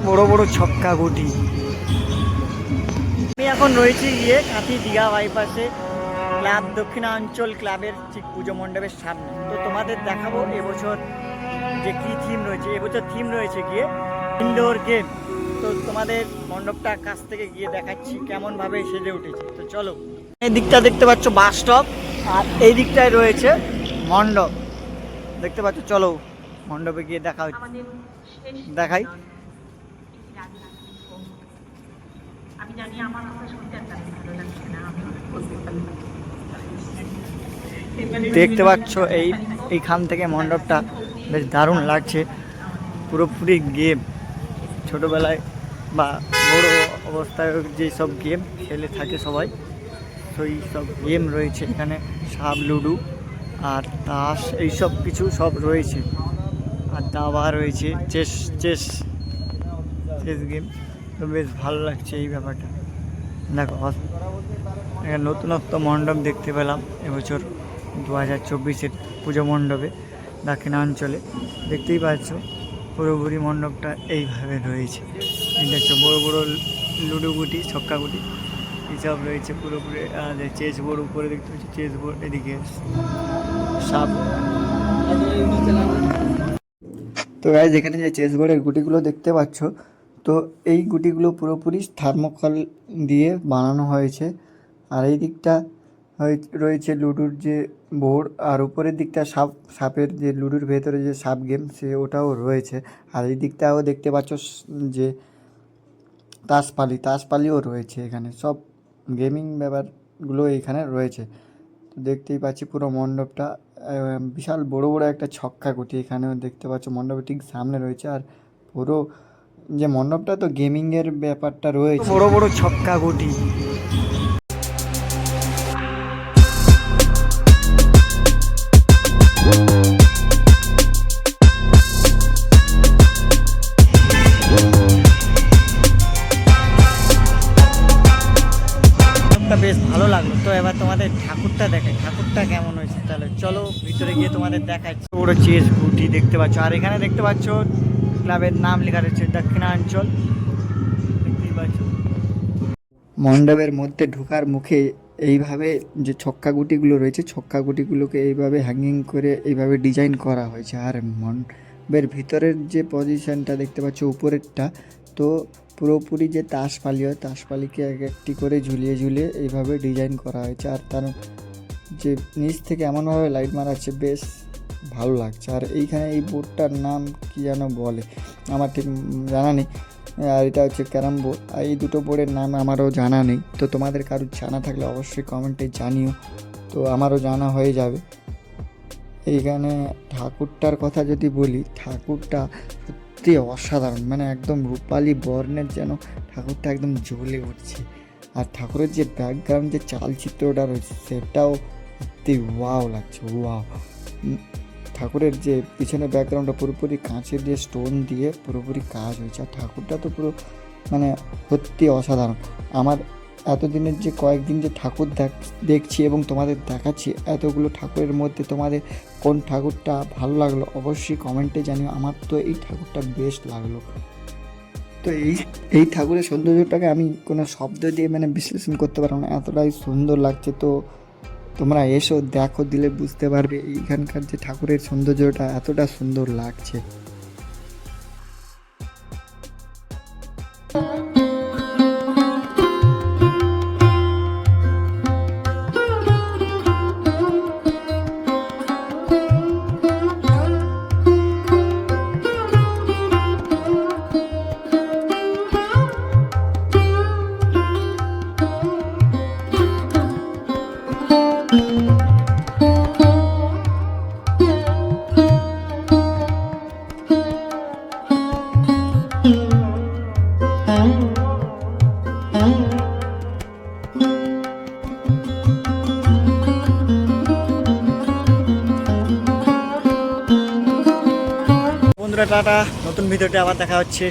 বড় বড় ছক্কা গুটি। আমি এখন রয়েছি কাঁথি দীঘা বাইপাসে ক্লাব দক্ষিণাঞ্চল ক্লাবের ঠিক পুজো মণ্ডপের সামনে। তো তোমাদের দেখাবো এবছর যে কি থিম রয়েছে। এবছর থিম রয়েছে ইনডোর গেম। তো তোমাদের মণ্ডপটা কাছ থেকে গিয়ে দেখাচ্ছি কেমন ভাবে সেজে উঠেছে। তো চলো, এই দিকটা দেখতে পাচ্ছ বাস স্টপ, আর এই দিকটায় রয়েছে মণ্ডপ দেখতে পাচ্ছ। চলো মণ্ডপে গিয়ে দেখাই। দেখতে পাচ্ছ এইখান থেকে মণ্ডপটা বেশ দারুণ লাগছে। পুরোপুরি গেম, ছোটোবেলায় বা বড় অবস্থায় যেসব গেম খেলে থাকে সবাই, সেই সব গেম রয়েছে এখানে। সাপ, লুডো আর তাস এইসব কিছু সব রয়েছে। আর দাবা রয়েছে, চেস গেম। তো বেশ ভালো লাগছে এই ব্যাপারটা। দেখো নতুনত্ব মণ্ডপ দেখতে পেলাম এবছর 2024-এর পুজো মণ্ডপে দক্ষিণাঞ্চলে। দেখতেই পাচ্ছ পুরোপুরি মণ্ডপটা এইভাবে রয়েছে। দেখছো বড় বড় লুডো গুটি, ছক্কা গুটি এইসব রয়েছে পুরোপুরি। চেস বোর্ড উপরে দেখতে পাচ্ছি, চেস বোর্ড, এদিকে সাপ। তো গাইস এখানে যে চেস বোর্ডের গুটিগুলো দেখতে পাচ্ছ, তো এই গুটিগুলো পুরোপুরি থার্মোকল দিয়ে বানানো হয়েছে। আর এই দিকটা রয়েছে লুডোর যে বোর্ড, আর উপরের দিকটা সাপের যে লুডোর ভেতরে যে সাপ গেম ওটাও রয়েছে। আর এই দিকটাও দেখতে পাচ্ছ যে তাসপালিও রয়েছে। এখানে সব গেমিং ব্যাপারগুলো এখানে রয়েছে। তো দেখতেই পাচ্ছি পুরো মণ্ডপটা বিশাল বড় বড় একটা ছক্কা গুটি এখানেও দেখতে পাচ্ছ মণ্ডপের ঠিক সামনে রয়েছে। আর পুরো যে মণ্ডপটা তো গেমিংয়ের ব্যাপারটা রয়েছে, বড় বড় ছক্কা গুটি। বেশ ভালো লাগলো। তো এবার তোমাদের ঠাকুরটা দেখাই, ঠাকুরটা কেমন হয়েছে। তাহলে চলো ভিতরে গিয়ে তোমাদের দেখাচ্ছি। পুরো চেস গুটি দেখতে পাচ্ছ, আর এখানে দেখতে পাচ্ছ ক্লাবের নাম লেখা রয়েছে দক্ষিণাঞ্চল, দেখতেই পাচ্ছ। মণ্ডপের মধ্যে ঢোকার মুখে এইভাবে যে ছক্কা গুটিগুলো রয়েছে, ছক্কা গুটিগুলোকে এইভাবে হ্যাঙ্গিং করে এইভাবে ডিজাইন করা হয়েছে। আর মণ্ডপের ভিতরের যে পজিশনটা দেখতে পাচ্ছ উপরেরটা, তো পুরোপুরি যে তাসপালি হয়, তাসপালিকে এক একটি করে ঝুলিয়ে ঝুলিয়ে এইভাবে ডিজাইন করা হয়েছে। আর তার যে নিচ থেকে এমনভাবে লাইট মারাচ্ছে, বেশ ভালো লাগছে। আর এইখানে এই বোর্ডটার নাম কি যেন বলে, আমার ঠিক জানা নেই। আর এটা হচ্ছে ক্যারাম বোর্ড। আর এই দুটো বোর্ডের নাম আমারও জানা নেই। তো তোমাদের কারোর জানা থাকলে অবশ্যই কমেন্টে জানিও, তো আমারও জানা হয়ে যাবে। এইখানে ঠাকুরটার কথা যদি বলি, ঠাকুরটা সত্যি অসাধারণ, মানে একদম রূপালী বর্ণের যেন ঠাকুরটা একদম জ্বলে উঠছে। আর ঠাকুরের যে ব্যাকগ্রাউন্ড যে চালচিত্রটা রয়েছে সেটাও সত্যি ওয়াও লাগছে, ওয়াও। ঠাকুরের যে পিছনে ব্যাকগ্রাউন্ডটা পুরোপুরি কাঁচের দিয়ে স্টোন দিয়ে পুরোপুরি কাজ হয়েছে। আর ঠাকুরটা তো পুরো মানে সত্যি অসাধারণ। আমার এতদিনের যে কয়েকদিন যে ঠাকুর দেখছি এবং তোমাদের দেখাচ্ছি, এতগুলো ঠাকুরের মধ্যে তোমাদের কোন ঠাকুরটা ভালো লাগলো অবশ্যই কমেন্টে জানিও। আমার তো এই ঠাকুরটা বেস্ট লাগলো। তো এই ঠাকুরের সৌন্দর্যটাকে আমি কোনো শব্দ দিয়ে মানে বিশ্লেষণ করতে পারবো না, এতটাই সুন্দর লাগছে। তো তোমরা এসো, দেখো, দিলে বুঝতে পারবে এইখানকার যে ঠাকুরের সৌন্দর্যটা এতটা সুন্দর লাগছে। বন্ধুরা টাটা, নতুন ভিডিওতে আবার দেখা হচ্ছে।